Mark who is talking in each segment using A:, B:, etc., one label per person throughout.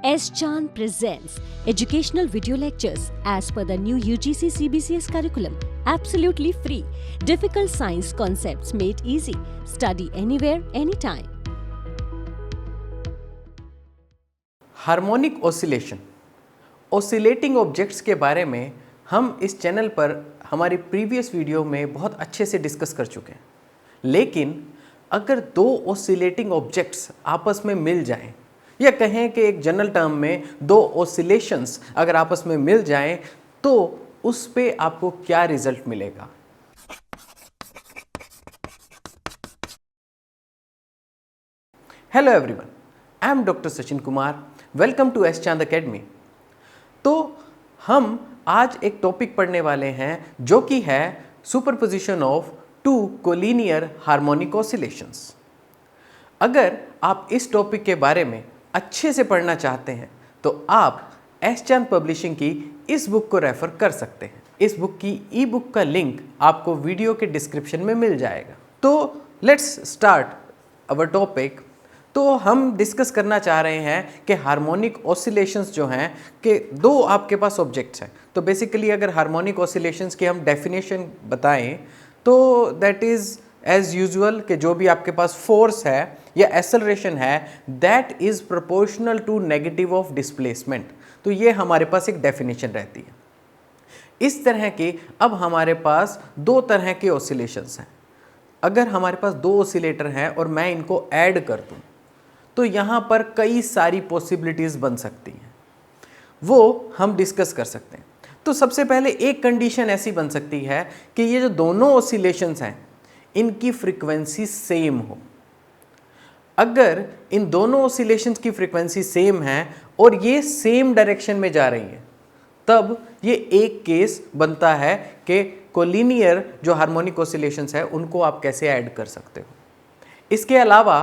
A: S. Chan presents educational video lectures as per the new UGC CBCS curriculum. Absolutely free. Difficult science concepts made easy. Study anywhere, anytime.
B: Harmonic oscillation, oscillating objects के बारे में हम इस channel पर हमारी previous video में बहुत अच्छे से डिस्कस कर चुके हैं। लेकिन अगर दो ऑसिलेटिंग ऑब्जेक्ट्स आपस में मिल जाएं, या कहें कि एक जनरल टर्म में दो ऑसिलेशंस अगर आपस में मिल जाएं, तो उस पे आपको क्या रिजल्ट मिलेगा। Hello everyone, I am doctor Sachin Kumar. Welcome to S Chand academy. तो हम आज एक टॉपिक पढ़ने वाले हैं जो कि है superposition of two collinear harmonic oscillations. अगर आप इस टॉपिक के बारे में अच्छे से पढ़ना चाहते हैं तो आप एस चांद पब्लिशिंग की इस बुक को रेफर कर सकते हैं। इस बुक की ई बुक का लिंक आपको वीडियो के डिस्क्रिप्शन में मिल जाएगा। तो लेट्स स्टार्ट अवर टॉपिक। तो हम डिस्कस करना चाह रहे हैं कि हार्मोनिक ऑसिलेशंस जो हैं कि दो आपके पास ऑब्जेक्ट्स हैं। तो बेसिकली अगर हार्मोनिक ऑसिलेशंस की हम डेफिनेशन बताएं तो दैट इज़ एज यूजुअल कि जो भी आपके पास फोर्स है या एक्सेलरेशन है that is proportional to negative of displacement. तो ये हमारे पास एक डेफिनेशन रहती है। इस तरह की अब हमारे पास दो तरह के ऑसिलेशंस हैं। अगर हमारे पास दो ऑसिलेटर हैं और मैं इनको ऐड कर दूं तो यहाँ पर कई सारी पॉसिबिलिटीज़ बन सकती हैं, वो हम डिस्कस कर सकते हैं। तो सबसे पहले एक कंडीशन ऐसी बन सकती है कि ये जो दोनों ऑसिलेशंस हैं इनकी फ्रीक्वेंसी सेम हो। अगर इन दोनों ऑसिलेशंस की फ्रीक्वेंसी सेम है और ये सेम डायरेक्शन में जा रही है, तब ये एक केस बनता है कि कोलिनियर जो हार्मोनिक ऑसिलेशंस है उनको आप कैसे ऐड कर सकते हो। इसके अलावा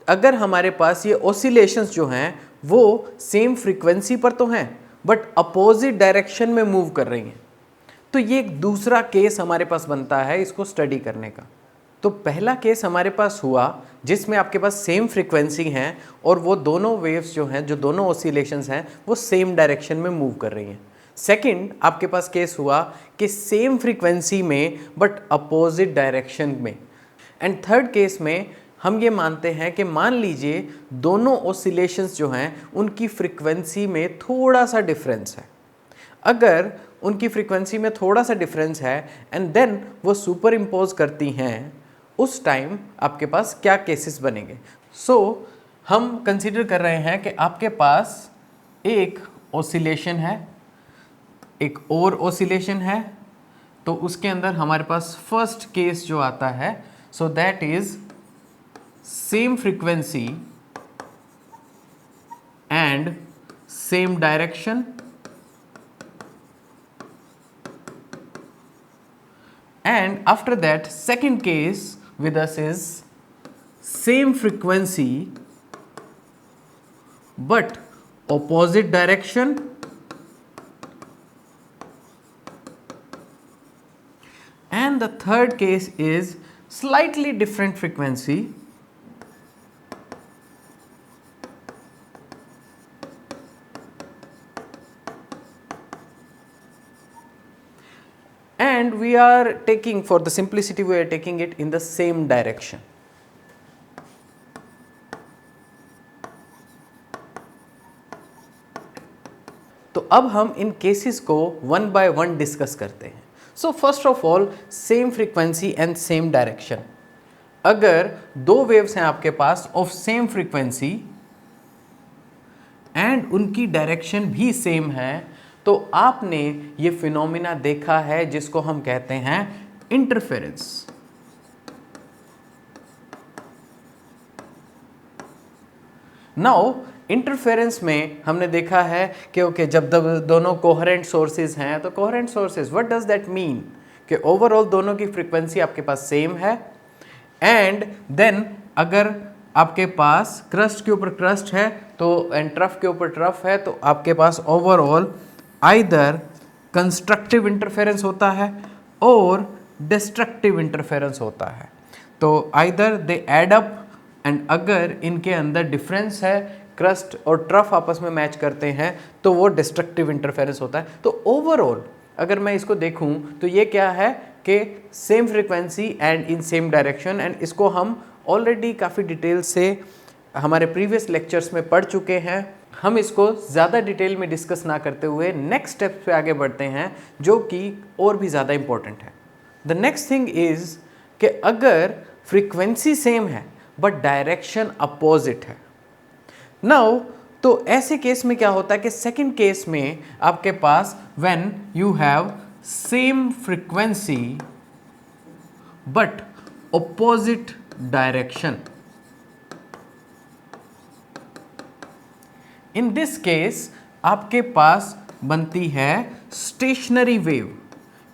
B: अगर हमारे पास ये ऑसिलेशंस जो हैं वो सेम फ्रीक्वेंसी पर तो हैं बट अपोजिट डायरेक्शन में मूव कर रही हैं, तो ये एक दूसरा केस हमारे पास बनता है इसको स्टडी करने का। तो पहला केस हमारे पास हुआ जिसमें आपके पास सेम फ्रीक्वेंसी हैं और वो दोनों वेव्स जो हैं, जो दोनों ऑसिलेशंस हैं, वो सेम डायरेक्शन में मूव कर रही हैं। सेकंड आपके पास केस हुआ कि सेम फ्रीक्वेंसी में बट अपोजिट डायरेक्शन में। एंड थर्ड केस में हम ये मानते हैं कि मान लीजिए दोनों ऑसिलेशंस जो हैं उनकी फ्रीक्वेंसी में थोड़ा सा डिफरेंस है। अगर उनकी फ्रीक्वेंसी में थोड़ा सा डिफरेंस है एंड देन वो सुपर इम्पोज करती हैं, उस टाइम आपके पास क्या केसेस बनेंगे। सो हम कंसीडर कर रहे हैं कि आपके पास एक ऑसिलेशन है, एक और ऑसिलेशन है। तो उसके अंदर हमारे पास फर्स्ट केस जो आता है so that is same frequency and same direction. And after that, second case with us is same frequency but opposite direction, and the third case is slightly different frequency and we are taking, for the simplicity we are taking it in the same direction. तो अब हम इन cases को one by one discuss करते हैं। So first of all same frequency and same direction. अगर दो waves हैं आपके पास ऑफ सेम फ्रीक्वेंसी एंड उनकी डायरेक्शन भी सेम है तो आपने ये फिनोमिना देखा है जिसको हम कहते हैं इंटरफेरेंस। नाउ इंटरफेरेंस में हमने देखा है कि ओके जब दोनों कोहेरेंट सोर्सेज हैं तो coherent sources, what does that mean कि ओवरऑल दोनों की फ्रीक्वेंसी आपके पास सेम है एंड देन अगर आपके पास क्रस्ट के ऊपर क्रस्ट है तो एंड ट्रफ के ऊपर ट्रफ है तो आपके पास ओवरऑल आइदर कंस्ट्रक्टिव इंटरफेरेंस होता है और डिस्ट्रक्टिव इंटरफेरेंस होता है। तो either they add up and अगर इनके अंदर डिफरेंस है, क्रस्ट और ट्रफ आपस में मैच करते हैं, तो वो डिस्ट्रक्टिव इंटरफेरेंस होता है। तो ओवरऑल अगर मैं इसको देखूं तो ये क्या है कि same frequency and in same direction, and इसको हम ऑलरेडी काफ़ी डिटेल से हमारे प्रीवियस लेक्चर्स में पढ़ चुके हैं। हम इसको ज़्यादा डिटेल में डिस्कस ना करते हुए नेक्स्ट स्टेप पे आगे बढ़ते हैं, जो कि और भी ज़्यादा इंपॉर्टेंट है। द नेक्स्ट थिंग इज़ कि अगर फ्रीक्वेंसी सेम है बट डायरेक्शन अपोजिट है, नाउ तो ऐसे केस में क्या होता है कि सेकंड केस में आपके पास when you have same frequency but opposite direction, in this case आपके पास बनती है स्टेशनरी वेव,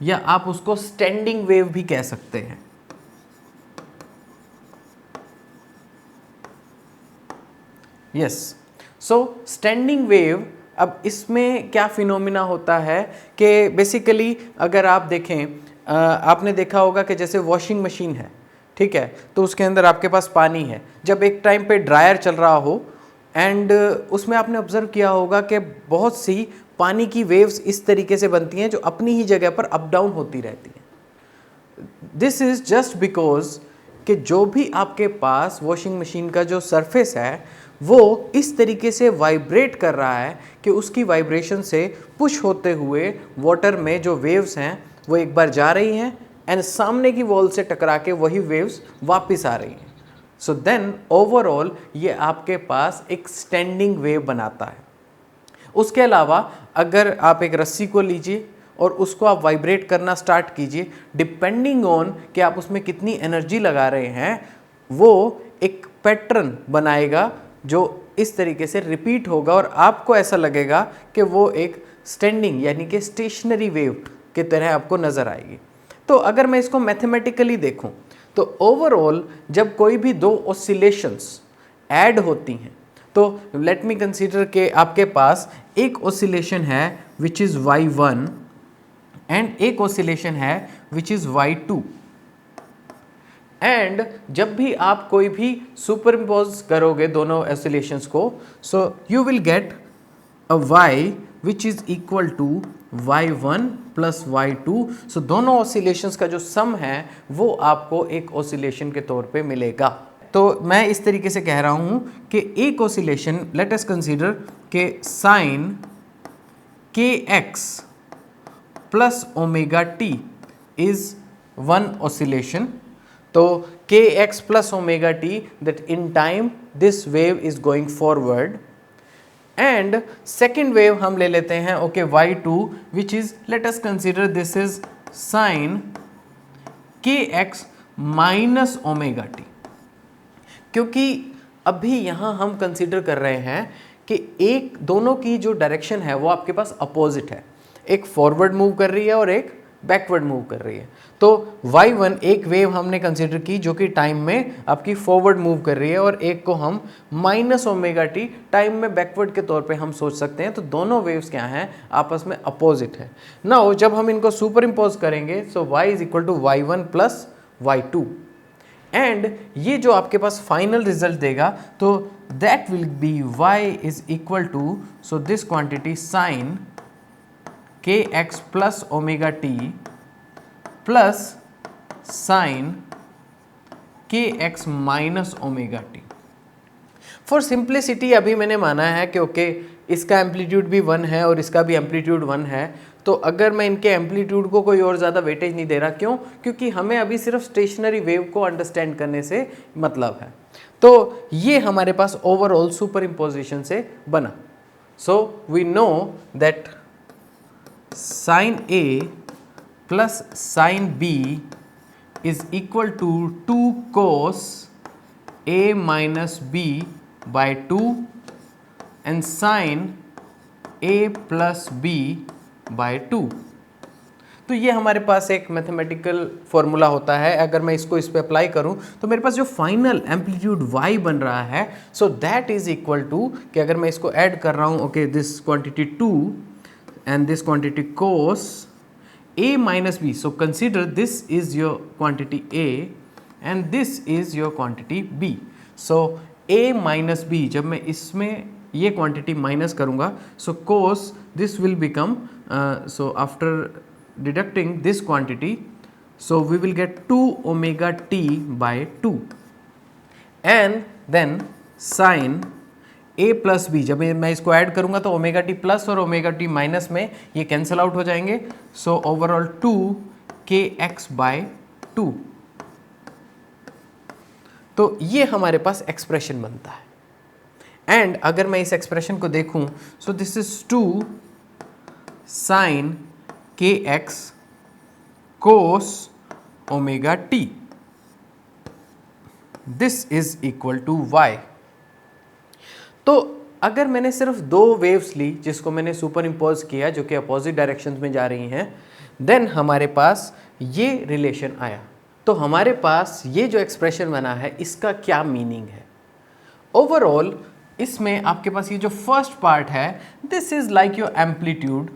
B: या आप उसको स्टैंडिंग वेव भी कह सकते हैं। यस, सो स्टैंडिंग वेव, अब इसमें क्या फिनोमिना होता है कि बेसिकली अगर आप देखें, आपने देखा होगा कि जैसे वॉशिंग मशीन है, ठीक है, तो उसके अंदर आपके पास पानी है। जब एक टाइम पे ड्रायर चल रहा हो एंड उसमें आपने ऑब्जर्व किया होगा कि बहुत सी पानी की वेव्स इस तरीके से बनती हैं जो अपनी ही जगह पर अप डाउन होती रहती हैं। दिस इज़ जस्ट बिकॉज कि जो भी आपके पास वॉशिंग मशीन का जो सरफेस है वो इस तरीके से वाइब्रेट कर रहा है कि उसकी वाइब्रेशन से पुश होते हुए वाटर में जो वेव्स हैं वो एक बार जा रही हैं एंड सामने की वॉल से टकरा के वही वेव्स वापस आ रही हैं। सो देन ओवरऑल ये आपके पास एक स्टैंडिंग वेव बनाता है। उसके अलावा अगर आप एक रस्सी को लीजिए और उसको आप वाइब्रेट करना स्टार्ट कीजिए, डिपेंडिंग ऑन कि आप उसमें कितनी एनर्जी लगा रहे हैं, वो एक पैटर्न बनाएगा जो इस तरीके से रिपीट होगा और आपको ऐसा लगेगा कि वो एक स्टैंडिंग यानी कि स्टेशनरी वेव की तरह आपको नज़र आएगी। तो अगर मैं इसको मैथमेटिकली देखूं तो ओवरऑल जब कोई भी दो ऑसिलेशंस ऐड होती हैं, तो लेट मी कंसीडर के आपके पास एक ऑसिलेशन है विच इज़ y1 एंड एक ऑसिलेशन है विच इज़ y2, एंड जब भी आप कोई भी सुपर इम्पोज करोगे दोनों ऑसिलेशंस को, so you will get a y which is equal to y1 plus y2। So दोनों ऑसिलेशंस का जो सम है वो आपको एक ऑसिलेशन के तौर पे मिलेगा। तो मैं इस तरीके से कह रहा हूँ कि एक oscillation, let us consider k sine kx plus omega t is one oscillation. तो kx plus omega t, that in time this wave is going forward, and second wave हम ले लेते हैं okay y2 which is, let us consider this is sine kx minus omega t, क्योंकि अभी यहाँ हम consider कर रहे हैं कि एक दोनों की जो डायरेक्शन है वो आपके पास अपोजिट है, एक फॉरवर्ड मूव कर रही है और एक बैकवर्ड मूव कर रही है। तो y1 एक वेव हमने कंसीडर की जो कि टाइम में आपकी फॉरवर्ड मूव कर रही है, और एक को हम माइनस ओमेगा टी टाइम में बैकवर्ड के तौर पे हम सोच सकते हैं। तो दोनों वेव्स क्या हैं, आपस में अपोजिट है। नाउ जब हम इनको सुपर इम्पोज करेंगे, so y is equal to y1 plus y2, and ये जो आपके पास फाइनल रिजल्ट देगा तो that will be y is equal to, so this quantity sine kx plus omega t plus sine kx minus omega t. For simplicity अभी मैंने माना है कि ओके इसका एम्पलीट्यूड भी 1 है और इसका भी एम्पलीट्यूड 1 है, तो अगर मैं इनके एम्पलीट्यूड को कोई और ज़्यादा वेटेज नहीं दे रहा, क्यों? क्योंकि हमें अभी सिर्फ स्टेशनरी वेव को अंडरस्टैंड करने से मतलब है। तो ये हमारे पास ओवरऑल सुपर इम्पोजिशन से बना। So we know that sine A plus sine B is equal to 2 cos A minus B by 2 and sine A plus B by 2। तो ये हमारे पास एक मैथमेटिकल फॉर्मूला होता है। अगर मैं इसको इस पे अप्लाई करूं तो मेरे पास जो फाइनल एम्पलीट्यूड y बन रहा है, so that is equal to, कि अगर मैं इसको ऐड कर रहा हूं, okay this quantity 2 and this quantity cos A minus B. So consider this is your quantity A and this is your quantity B. So a minus B, जब मैं इसमें ये क्वांटिटी माइनस करूँगा, so cos this will become, so after deducting this quantity, so we will get 2 omega t by 2 and then sine a plus B, जब मैं इसको add करूंगा तो ओमेगा टी प्लस और ओमेगा टी माइनस में ये cancel out हो जाएंगे, सो ओवरऑल 2 के एक्स बाय 2। तो ये हमारे पास एक्सप्रेशन बनता है। एंड अगर मैं इस एक्सप्रेशन को देखूं, so this is 2 sine k x cos omega t, this is equal to y. तो अगर मैंने सिर्फ दो वेव्स ली जिसको मैंने सुपर इम्पोज किया जो कि अपोजिट डायरेक्शंस में जा रही हैं, देन हमारे पास ये रिलेशन आया। तो हमारे पास ये जो एक्सप्रेशन बना है इसका क्या मीनिंग है? ओवरऑल इसमें आपके पास ये जो फर्स्ट पार्ट है, this is like your amplitude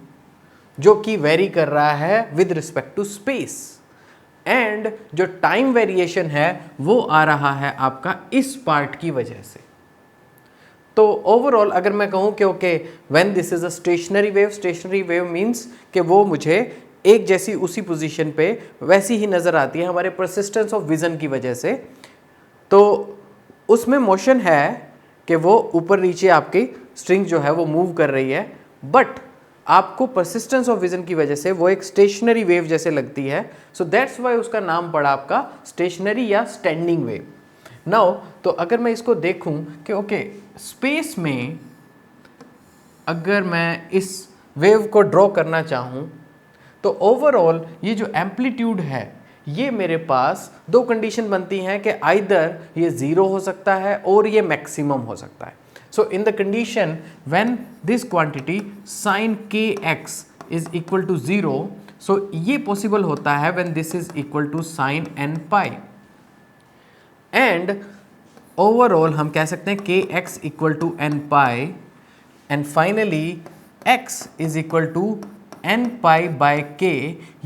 B: जो कि वेरी कर रहा है with respect to space, and जो टाइम वेरिएशन है वो आ रहा है आपका इस पार्ट की वजह से। तो ओवरऑल अगर मैं कहूँ कि okay when this is a stationary wave means कि वो मुझे एक जैसी उसी पोजीशन पे वैसी ही नज़र आती है हमारे परसिस्टेंस ऑफ विजन की वजह से। तो उसमें मोशन है कि वो ऊपर नीचे आपकी स्ट्रिंग जो है वो मूव कर रही है, बट आपको परसिस्टेंस ऑफ विजन की वजह से वो एक स्टेशनरी वेव जैसे लगती है। सो दैट्स वाई उसका नाम पड़ा आपका स्टेशनरी या स्टैंडिंग वेव। नाउ तो अगर मैं इसको देखूं कि ओके स्पेस में अगर मैं इस वेव को ड्रॉ करना चाहूं, तो ओवरऑल ये जो एम्पलीट्यूड है ये मेरे पास दो कंडीशन बनती हैं कि आइदर ये ज़ीरो हो सकता है और ये मैक्सिमम हो सकता है। So in the condition when this quantity sine k x is equal to 0, so ये पॉसिबल होता है when this is equal to sine n pi. And overall हम कह सकते हैं k x equal to n pi, and finally x is equal to n pi by k.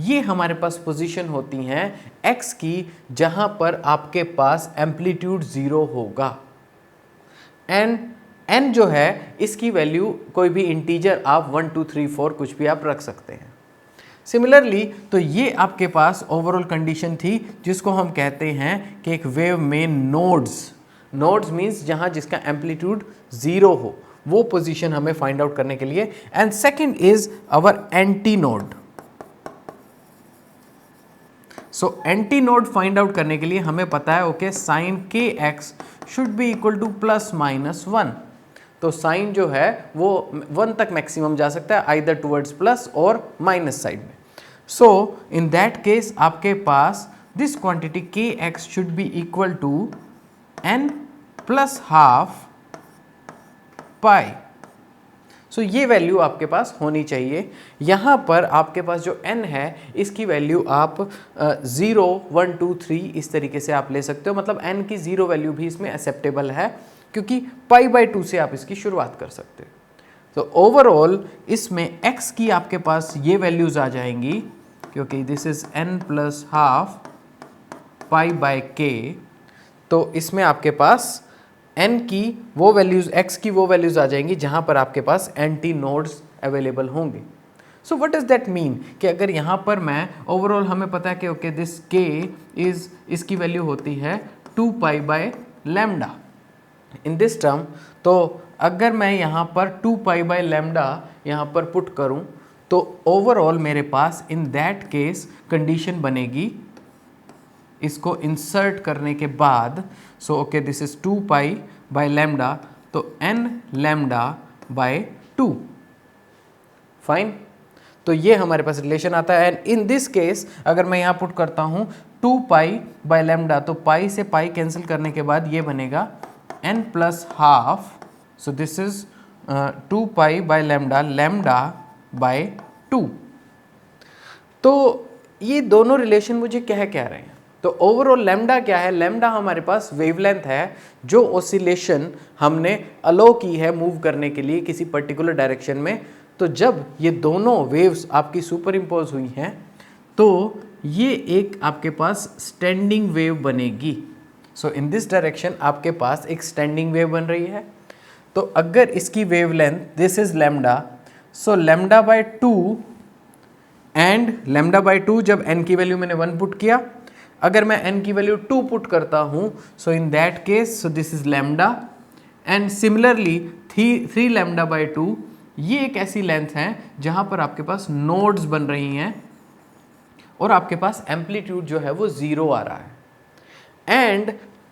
B: ये हमारे पास position होती हैं एक्स की जहां पर आपके पास एम्पलीट्यूड 0 होगा, एंड एन जो है इसकी वैल्यू कोई भी इंटीजर आप 1 2 3 4 कुछ भी आप रख सकते हैं। सिमिलरली तो ये आपके पास ओवरऑल कंडीशन थी जिसको हम कहते हैं कि एक वेव में नोड्स मीन्स जहां जिसका एम्पलीट्यूड 0 हो, वो पोजीशन हमें फाइंड आउट करने के लिए। And second is our antinode. So antinode find out करने के लिए हमें पता है okay sine k x should be equal to plus minus 1। तो साइन जो है वो 1 तक मैक्सिमम जा सकता है, आइदर टुवर्ड्स प्लस और माइनस साइड में। सो इन दैट केस आपके पास this quantity k x should be equal to n plus half pi. So ये वैल्यू आपके पास होनी चाहिए। यहाँ पर आपके पास जो n है इसकी वैल्यू आप 0 1 2 3 इस तरीके से आप ले सकते हो, मतलब n की 0 वैल्यू भी इसमें एक्सेप्टेबल है क्योंकि पाई बाय 2 से आप इसकी शुरुआत कर सकते हो। तो ओवरऑल इसमें x की आपके पास ये वैल्यूज आ जाएंगी क्योंकि this is n plus half pi by के। तो इसमें आपके पास n की वो वैल्यूज x की वो वैल्यूज आ जाएंगी जहां पर आपके पास एंटी नोड्स अवेलेबल होंगे। So what does that mean कि अगर यहाँ पर मैं ओवरऑल हमें पता है कि ओके दिस k इज इसकी वैल्यू होती है 2 pi by lambda in this term. तो अगर मैं यहाँ पर 2 पाई बाय लैम्डा यहाँ पर पुट करूँ तो ओवरऑल मेरे पास इन दैट केस कंडीशन बनेगी इसको इंसर्ट करने के बाद। So okay this is 2 pi by lambda, तो n लैम्डा बाय 2। फाइन, तो ये हमारे पास रिलेशन आता है। एंड इन दिस केस अगर मैं यहाँ पुट करता हूँ 2 पाई बाय लैम्डा, तो पाई से पाई कैंसिल करने के बाद ये बनेगा n plus half. So this is 2 pi by lambda lambda by 2। तो ये दोनों रिलेशन मुझे क्या रहे हैं? तो ओवरऑल लैम्डा क्या है? लैम्डा हमारे पास वेवलेंथ है जो ऑसिलेशन हमने अलो की है मूव करने के लिए किसी पर्टिकुलर डायरेक्शन में। तो जब ये दोनों वेव्स आपकी सुपर इम्पोज हुई हैं तो ये एक आपके पास स्टैंडिंग वेव बनेगी। सो इन दिस डायरेक्शन आपके पास एक स्टैंडिंग वेव बन रही है। तो अगर इसकी wavelength this is lambda, so lambda by 2 and lambda by 2 जब n की वैल्यू मैंने 1 पुट किया, अगर मैं n की वैल्यू 2 पुट करता हूँ, so in that case so this is lambda and similarly 3 lambda by 2, ये एक ऐसी लेंथ है जहाँ पर आपके पास नोड्स बन रही हैं और आपके पास एम्पलीट्यूड जो है वो 0 आ रहा है। एंड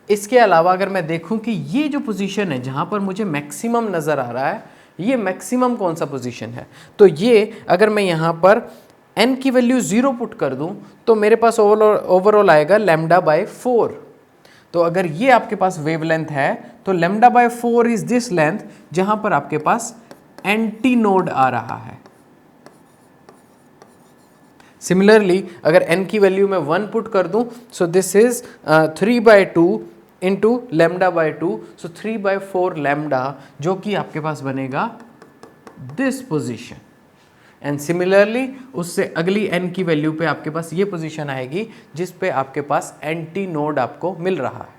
B: इसके अलावा अगर मैं देखूं कि ये जो पोजीशन है जहाँ पर मुझे मैक्सिमम नज़र आ रहा है, ये मैक्सिमम कौन सा पोजीशन है, तो ये अगर मैं यहाँ पर n की वैल्यू 0 पुट कर दूं तो मेरे पास ओवरऑल आएगा लैम्डा बाय 4। तो अगर ये आपके पास वेवलेंथ है तो lambda by 4 is this length जहाँ पर आपके पास एंटी नोड आ रहा है। सिमिलरली अगर n की वैल्यू मैं 1 पुट कर दूं, so this is 3 by 2 into lambda by 2, so 3 by 4 lambda, जो कि आपके पास बनेगा दिस पोजीशन। एंड सिमिलरली उससे अगली n की वैल्यू पे आपके पास ये पोजीशन आएगी जिस पे आपके पास एंटी नोड आपको मिल रहा है।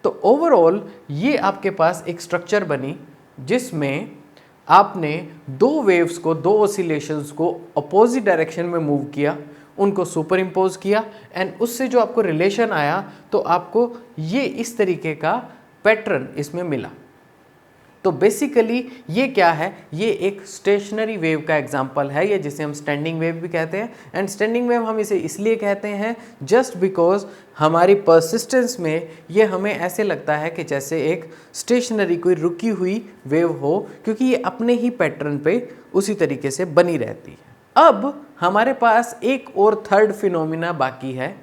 B: तो ओवरऑल ये आपके पास एक स्ट्रक्चर बनी जिसमें आपने दो वेव्स को, दो ऑसिलेशंस को अपोजिट डायरेक्शन में मूव किया, उनको सुपर इम्पोज किया एंड उससे जो आपको रिलेशन आया तो आपको ये इस तरीके का पैटर्न इसमें मिला। तो बेसिकली ये क्या है, ये एक स्टेशनरी वेव का एग्जांपल है, ये जिसे हम स्टैंडिंग वेव भी कहते हैं। एंड स्टैंडिंग वेव हम इसे इसलिए कहते हैं जस्ट बिकॉज हमारी परसिस्टेंस में ये हमें ऐसे लगता है कि जैसे एक स्टेशनरी कोई रुकी हुई वेव हो, क्योंकि ये अपने ही पैटर्न पे उसी तरीके से बनी रहती है। अब हमारे पास एक और थर्ड फिनोमिना बाकी है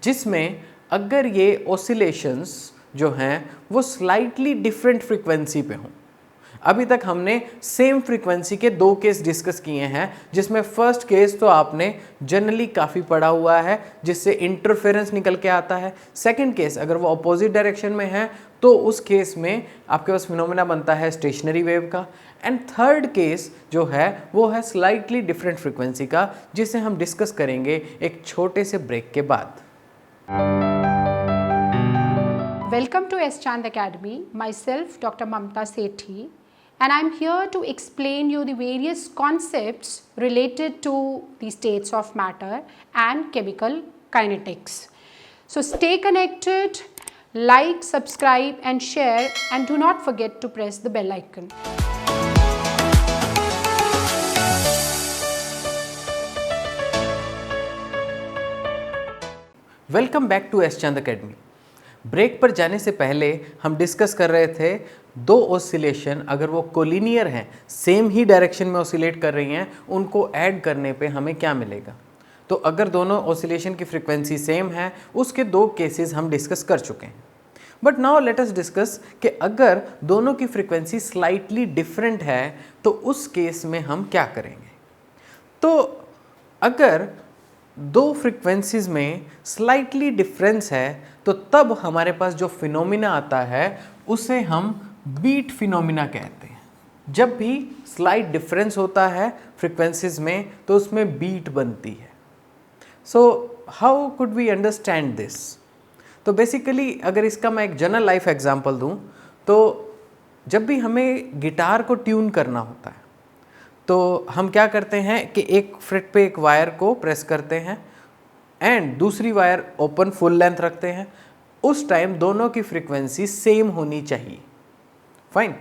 B: जिसमें अगर ये ऑसिलेशंस जो हैं वो स्लाइटली डिफरेंट फ्रीक्वेंसी पे हों। अभी तक हमने सेम फ्रीक्वेंसी के दो केस डिस्कस किए हैं, जिसमें फर्स्ट केस तो आपने जनरली काफ़ी पढ़ा हुआ है जिससे इंटरफेरेंस निकल के आता है। सेकंड केस अगर वो अपोजिट डायरेक्शन में है तो उस केस में आपके पास फिनोमेना बनता है स्टेशनरी वेव का। एंड थर्ड केस जो है वो है स्लाइटली डिफरेंट फ्रीक्वेंसी का, जिसे हम डिस्कस करेंगे एक छोटे से ब्रेक के बाद।
C: Welcome to S. Chand Academy. Myself, Dr. Mamta Sethi, and I'm here to explain you the various concepts related to the states of matter and chemical kinetics. So stay connected, like, subscribe and share, and do not forget to press the bell icon.
B: Welcome back to S Chand academy. Break पर जाने से पहले हम discuss कर रहे थे दो oscillation अगर वो कोलिनियर हैं, सेम ही डायरेक्शन में ऑसिलेट कर रही हैं, उनको ऐड करने पे हमें क्या मिलेगा। तो अगर दोनों ऑसिलेशन की फ्रीक्वेंसी सेम है, उसके दो केसेस हम डिस्कस कर चुके हैं। But now let us discuss कि अगर दोनों की फ्रीक्वेंसी स्लाइटली डिफरेंट है तो उस केस में हम क्या करेंगे। तो अगर दो फ्रीक्वेंसीज में स्लाइटली डिफरेंस है तो तब हमारे पास जो फिनोमिना आता है उसे हम बीट फिनोमिना कहते हैं। जब भी स्लाइट डिफरेंस होता है फ्रीक्वेंसीज में तो उसमें बीट बनती है। So how could we understand this. तो बेसिकली अगर इसका मैं एक जनरल लाइफ एग्जांपल दूं तो जब भी हमें गिटार को ट्यून करना होता है तो हम क्या करते हैं कि एक फ्रेट पे एक वायर को प्रेस करते हैं एंड दूसरी वायर ओपन फुल लेंथ रखते हैं। उस टाइम दोनों की फ्रीक्वेंसी सेम होनी चाहिए, फाइन।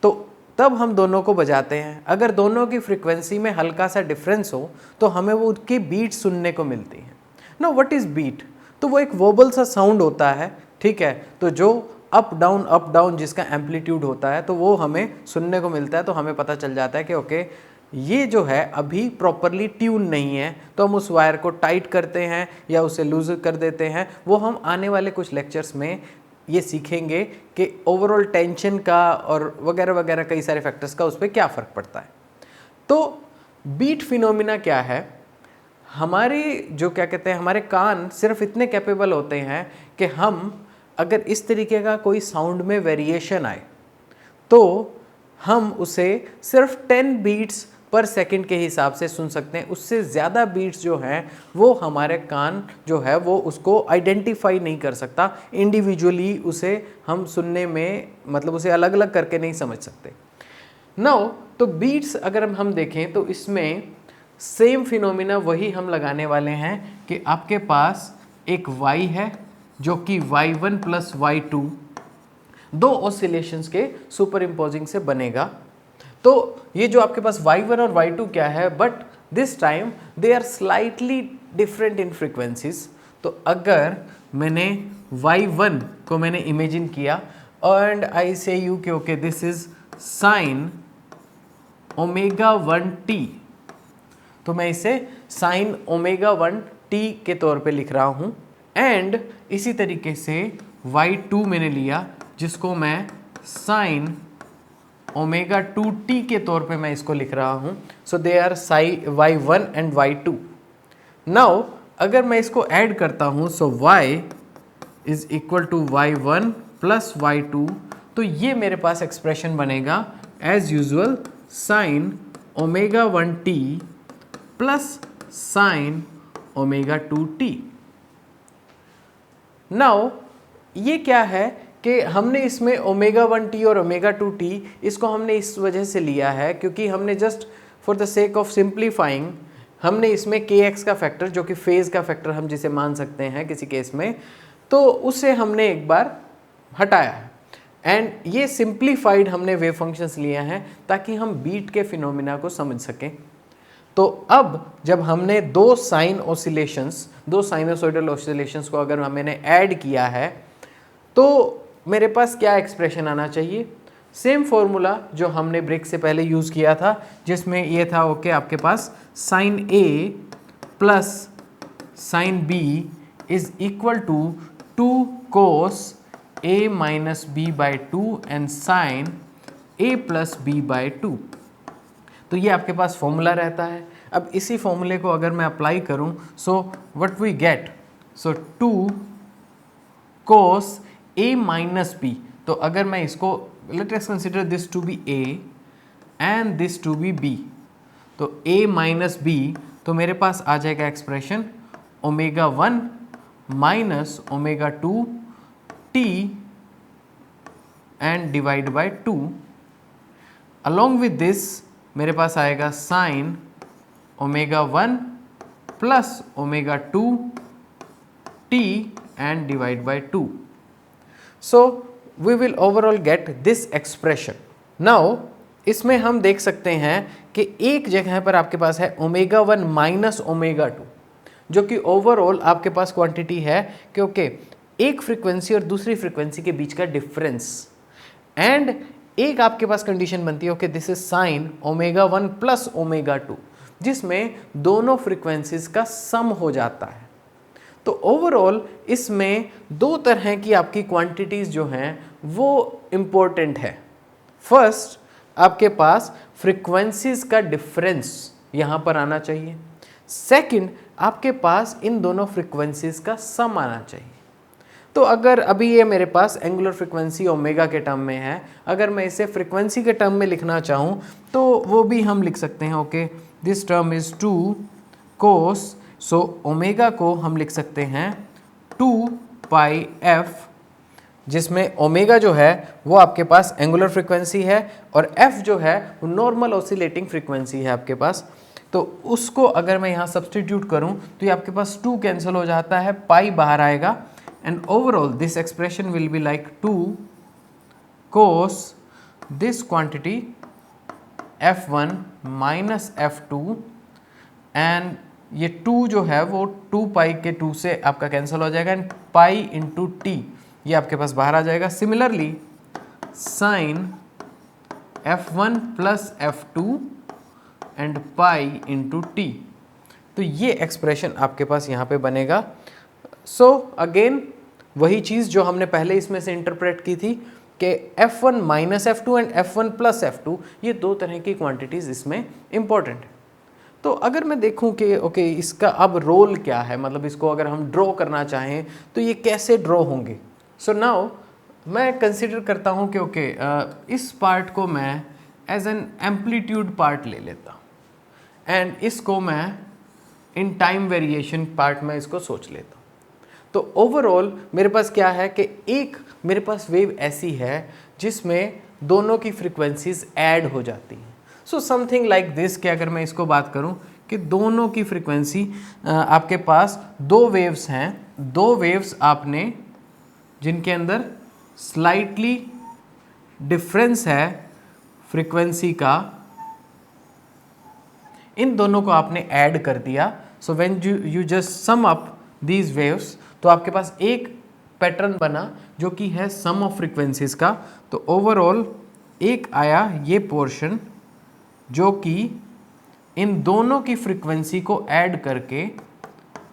B: तो तब हम दोनों को बजाते हैं। अगर दोनों की फ्रीक्वेंसी में हल्का सा डिफरेंस हो तो हमें वो उसकी बीट सुनने को मिलती है। नो व्हाट इज़ बीट, तो वो एक वोबल सा साउंड होता है, ठीक है। तो जो अप डाउन जिसका एम्पलीट्यूड होता है तो वो हमें सुनने को मिलता है। तो हमें पता चल जाता है कि ओके ये जो है अभी प्रॉपरली ट्यून नहीं है, तो हम उस वायर को टाइट करते हैं या उसे लूज कर देते हैं। वो हम आने वाले कुछ लेक्चर्स में ये सीखेंगे कि ओवरऑल टेंशन का और वगैरह वगैरह कई सारे फैक्टर्स का उस पर क्या फ़र्क पड़ता है। तो बीट फिनोमिना क्या है, हमारे जो क्या कहते हैं हमारे कान सिर्फ इतने कैपेबल होते हैं कि हम अगर इस तरीके का कोई साउंड में वेरिएशन आए तो हम उसे सिर्फ 10 बीट्स पर सेकंड के हिसाब से सुन सकते हैं। उससे ज़्यादा बीट्स जो हैं वो हमारे कान जो है वो उसको आइडेंटिफाई नहीं कर सकता, इंडिविजुअली उसे हम सुनने में मतलब उसे अलग अलग करके नहीं समझ सकते। नाउ तो बीट्स अगर हम देखें तो इसमें सेम फिनोमिना वही हम लगाने वाले हैं कि आपके पास एक y है जो कि y1 प्लस y2 दो ऑसिलेशंस के सुपर इम्पोजिंग से बनेगा। तो ये जो आपके पास y1 और y2 क्या है, but this time they are slightly different in frequencies. तो अगर मैंने y1 को मैंने इमेजिन किया एंड आई से यू के okay this is sign omega 1t, तो मैं इसे साइन ओमेगा 1t के तौर पे लिख रहा हूँ। एंड इसी तरीके से y2 मैंने लिया जिसको मैं साइन ओमेगा 2t के तौर पे मैं इसको लिख रहा हूँ। So they are y1 and y2। Now अगर मैं इसको ऐड करता हूँ so y is equal to y1 plus y2, तो ये मेरे पास एक्सप्रेशन बनेगा as usual sine omega 1t plus sine omega 2t। Now ये क्या है कि हमने इसमें ओमेगा 1t और ओमेगा 2t इसको हमने इस वजह से लिया है क्योंकि हमने just for the sake of simplifying हमने इसमें kx का फैक्टर जो कि फेज़ का फैक्टर हम जिसे मान सकते हैं किसी केस में, तो उसे हमने एक बार हटाया है। एंड ये सिंप्लीफाइड हमने वेव फंक्शंस लिए हैं ताकि हम बीट के फिनोमिना को समझ सकें। तो अब जब हमने दो साइन ऑसिलेशंस, दो साइनोसॉइडल ऑसिलेशंस को अगर मैंने ऐड किया है तो मेरे पास क्या एक्सप्रेशन आना चाहिए? सेम फॉर्मूला जो हमने ब्रेक से पहले यूज़ किया था जिसमें ये था ओके आपके पास sine A plus sine B is equal to 2 cos A minus B by 2 and sine A plus B by 2। तो ये आपके पास फॉर्मूला रहता है। अब इसी फॉर्मूले को अगर मैं अप्लाई करूं so what we get, so 2 cos A minus B। तो अगर मैं इसको let us consider this to be A and this to be B, तो A माइनस B, तो मेरे पास आ जाएगा expression omega 1 minus omega 2 t and divide by 2। Along with this मेरे पास आएगा sine omega 1 plus omega 2 t and divide by 2। So we will overall get this expression. Now इसमें हम देख सकते हैं कि एक जगह पर आपके पास है ओमेगा 1 माइनस ओमेगा 2 जो कि ओवरऑल आपके पास क्वांटिटी है क्योंकि एक फ्रीक्वेंसी और दूसरी फ्रीक्वेंसी के बीच का डिफरेंस। एंड एक आपके पास कंडीशन बनती है okay this is sign omega 1 plus omega 2 जिसमें दोनों फ्रीक्वेंसीज का सम हो जाता है। तो ओवरऑल इसमें दो तरह की आपकी क्वांटिटीज़ जो हैं वो इम्पोर्टेंट है। फर्स्ट आपके पास फ्रीक्वेंसीज का डिफरेंस यहाँ पर आना चाहिए। सेकंड आपके पास इन दोनों फ्रीक्वेंसीज का सम आना चाहिए। तो अगर अभी ये मेरे पास एंगुलर फ्रीक्वेंसी ओमेगा के टर्म में है, अगर मैं इसे फ्रीक्वेंसी के टर्म में लिखना चाहूँ तो वो भी हम लिख सकते हैं okay this term is 2 cos, so omega को हम लिख सकते हैं 2 पाई f, जिसमें ओमेगा जो है वो आपके पास एंगुलर फ्रीक्वेंसी है और f जो है वो नॉर्मल ऑसिलेटिंग फ्रीक्वेंसी है आपके पास। तो उसको अगर मैं यहाँ सब्सटीट्यूट करूँ तो ये आपके पास 2 कैंसिल हो जाता है, पाई बाहर आएगा and overall this expression will be like 2 cos this quantity f1 minus f2 and ये 2 जो है वो 2 पाई के 2 से आपका कैंसिल हो जाएगा एंड पाई इंटू टी ये आपके पास बाहर आ जाएगा। Similarly sign f1 plus f2 and pi into T, तो ये एक्सप्रेशन आपके पास यहाँ पे बनेगा। सो अगेन वही चीज़ जो हमने पहले इसमें से इंटरप्रेट की थी कि f1 minus f2 and f1 plus f2 ये दो तरह की क्वांटिटीज़ इसमें इंपॉर्टेंट है। तो अगर मैं देखूं कि ओके इसका अब रोल क्या है, मतलब इसको अगर हम ड्रॉ करना चाहें तो ये कैसे ड्रॉ होंगे। सो नाउ मैं कंसिडर करता हूं कि ओके इस पार्ट को मैं एज एन एम्पलीट्यूड पार्ट ले लेता हूं। एंड इसको मैं इन टाइम वेरिएशन पार्ट में इसको सोच लेता हूँ। तो ओवरऑल मेरे पास क्या है कि एक मेरे पास वेव ऐसी है जिसमें दोनों की फ्रीक्वेंसीज ऐड हो जाती हैं। सो समथिंग लाइक दिस कि अगर मैं इसको बात करूं कि दोनों की फ्रीक्वेंसी आपके पास दो वेव्स हैं, दो वेव्स आपने जिनके अंदर स्लाइटली डिफरेंस है फ्रीक्वेंसी का, इन दोनों को आपने ऐड कर दिया। So when you just sum up these waves, तो आपके पास एक पैटर्न बना जो कि है सम ऑफ फ्रीक्वेंसीज का। तो ओवरऑल एक आया ये पोर्शन जो कि इन दोनों की फ्रीक्वेंसी को ऐड करके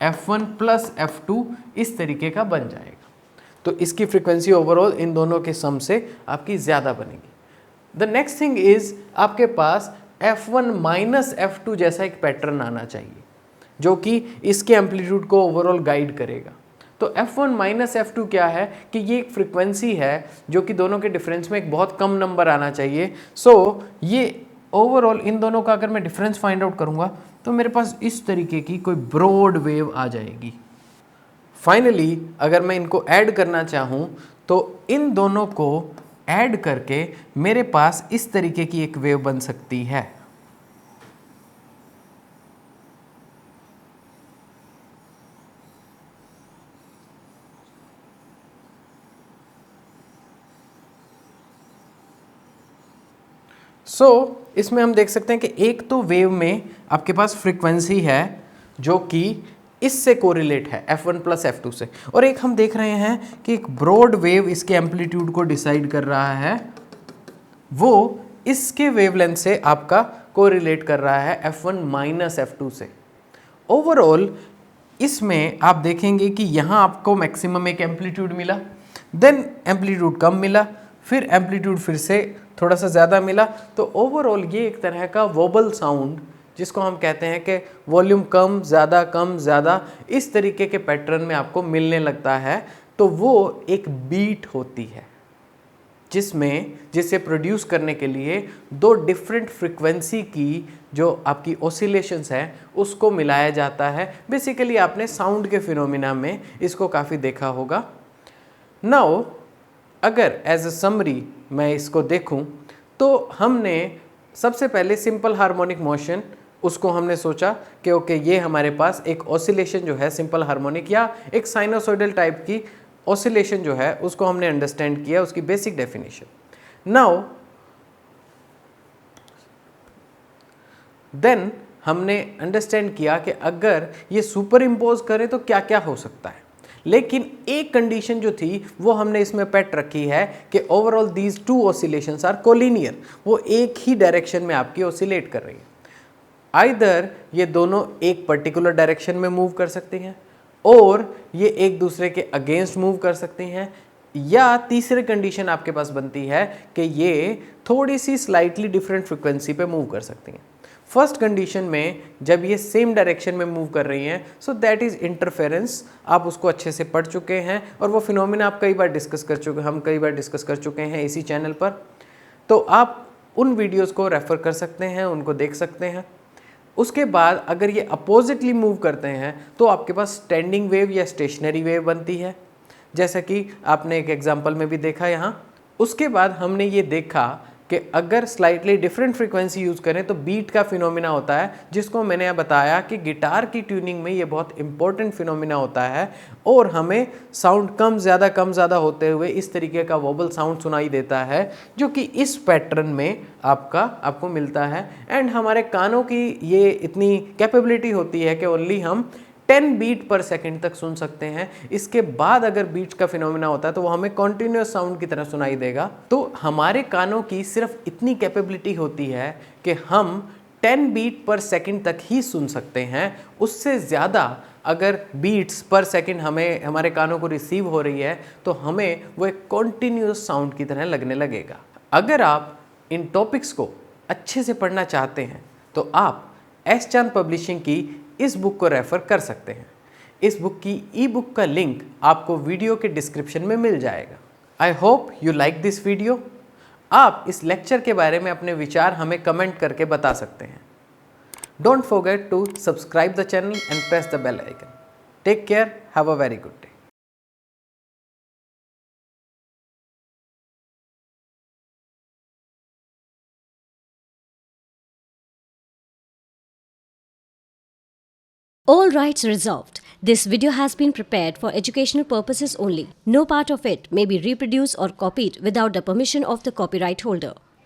B: f1 प्लस f2 इस तरीके का बन जाएगा। तो इसकी फ्रीक्वेंसी ओवरऑल इन दोनों के सम से आपकी ज़्यादा बनेगी। द नेक्स्ट थिंग इज आपके पास f1 माइनस f2 जैसा एक पैटर्न आना चाहिए जो कि इसके एम्पलीट्यूड को ओवरऑल गाइड करेगा। तो f1 माइनस f2 क्या है कि ये एक फ्रीक्वेंसी है जो कि दोनों के डिफरेंस में एक बहुत कम नंबर आना चाहिए। सो ये ओवरऑल इन दोनों का अगर मैं डिफरेंस फाइंड आउट करूंगा तो मेरे पास इस तरीके की कोई ब्रॉड वेव आ जाएगी। फाइनली अगर मैं इनको ऐड करना चाहूं तो इन दोनों को ऐड करके मेरे पास इस तरीके की एक वेव बन सकती है। इसमें हम देख सकते हैं कि एक तो वेव में आपके पास फ्रीक्वेंसी है जो कि इससे कोरिलेट है f1 प्लस f2 से, और एक हम देख रहे हैं कि एक ब्रॉड वेव इसके एम्पलीट्यूड को डिसाइड कर रहा है, वो इसके वेवलेंथ से आपका कोरिलेट कर रहा है f1 माइनस f2 से। ओवरऑल इसमें आप देखेंगे कि यहाँ आपको मैक्सिमम एक एम्पलीट्यूड मिला, देन एम्पलीट्यूड कम मिला, फिर एम्पलीट्यूड फिर से थोड़ा सा ज़्यादा मिला। तो ओवरऑल ये एक तरह का वोबल साउंड जिसको हम कहते हैं कि वॉल्यूम कम ज़्यादा इस तरीके के पैटर्न में आपको मिलने लगता है। तो वो एक बीट होती है जिसे प्रोड्यूस करने के लिए दो डिफरेंट फ्रीक्वेंसी की जो आपकी ऑसिलेशंस है उसको मिलाया जाता है। बेसिकली आपने साउंड के फिनोमिना में इसको काफ़ी देखा होगा। नाउ अगर एज अ समरी मैं इसको देखूं तो हमने सबसे पहले सिंपल हार्मोनिक मोशन उसको हमने सोचा कि ओके ये हमारे पास एक ऑसिलेशन जो है सिंपल हार्मोनिक या एक साइनोसॉइडल टाइप की ऑसिलेशन जो है उसको हमने अंडरस्टैंड किया, उसकी बेसिक डेफिनेशन। नाउ देन हमने अंडरस्टैंड किया कि अगर ये सुपर इम्पोज करें तो क्या क्या हो सकता है, लेकिन एक कंडीशन जो थी वो हमने इसमें पेट रखी है कि overall these two oscillations are collinear, वो एक ही डायरेक्शन में आपकी ऑसिलेट कर रही है। आइदर ये दोनों एक पर्टिकुलर डायरेक्शन में मूव कर सकती हैं और ये एक दूसरे के अगेंस्ट मूव कर सकती हैं, या तीसरी कंडीशन आपके पास बनती है कि ये थोड़ी सी स्लाइटली डिफरेंट फ्रिक्वेंसी पे मूव कर सकती हैं। फर्स्ट कंडीशन में जब ये सेम डायरेक्शन में मूव कर रही हैं सो दैट इज़ इंटरफेरेंस, आप उसको अच्छे से पढ़ चुके हैं और वो फिनोमिना आप हम कई बार डिस्कस कर चुके हैं इसी चैनल पर। तो आप उन वीडियोस को रेफ़र कर सकते हैं, उनको देख सकते हैं। उसके बाद अगर ये अपोजिटली मूव करते हैं तो आपके पास स्टैंडिंग वेव या स्टेशनरी वेव बनती है, जैसा कि आपने एक एग्जांपल में भी देखा यहाँ। उसके बाद हमने ये देखा कि अगर स्लाइटली डिफरेंट फ्रीक्वेंसी यूज़ करें तो बीट का फिनोमिना होता है, जिसको मैंने बताया कि गिटार की ट्यूनिंग में ये बहुत इंपॉर्टेंट फिनोमिना होता है और हमें साउंड कम ज़्यादा होते हुए इस तरीके का वोबल साउंड सुनाई देता है जो कि इस पैटर्न में आपको मिलता है। एंड हमारे कानों की ये इतनी कैपेबिलिटी होती है कि ओनली हम 10 बीट पर सेकंड तक सुन सकते हैं। इसके बाद अगर बीट्स का फिनोमिना होता है तो वो हमें कॉन्टिन्यूस साउंड की तरह सुनाई देगा। तो हमारे कानों की सिर्फ इतनी कैपेबिलिटी होती है कि हम 10 बीट पर सेकंड तक ही सुन सकते हैं। उससे ज़्यादा अगर बीट्स पर सेकंड हमारे कानों को रिसीव हो रही है तो हमें वो एक कॉन्टिन्यूस साउंड की तरह लगने लगेगा। अगर आप इन टॉपिक्स को अच्छे से पढ़ना चाहते हैं तो आप एस चांद पब्लिशिंग की इस बुक को रेफ़र कर सकते हैं। इस बुक की ई बुक का लिंक आपको वीडियो के डिस्क्रिप्शन में मिल जाएगा। I hope you like this video. आप इस लेक्चर के बारे में अपने विचार हमें कमेंट करके बता सकते हैं। Don't forget to subscribe the channel and press the bell icon. Take care. Have a very good day.
A: All rights reserved. This video has been prepared for educational purposes only. No part of it may be reproduced or copied without the permission of the copyright holder.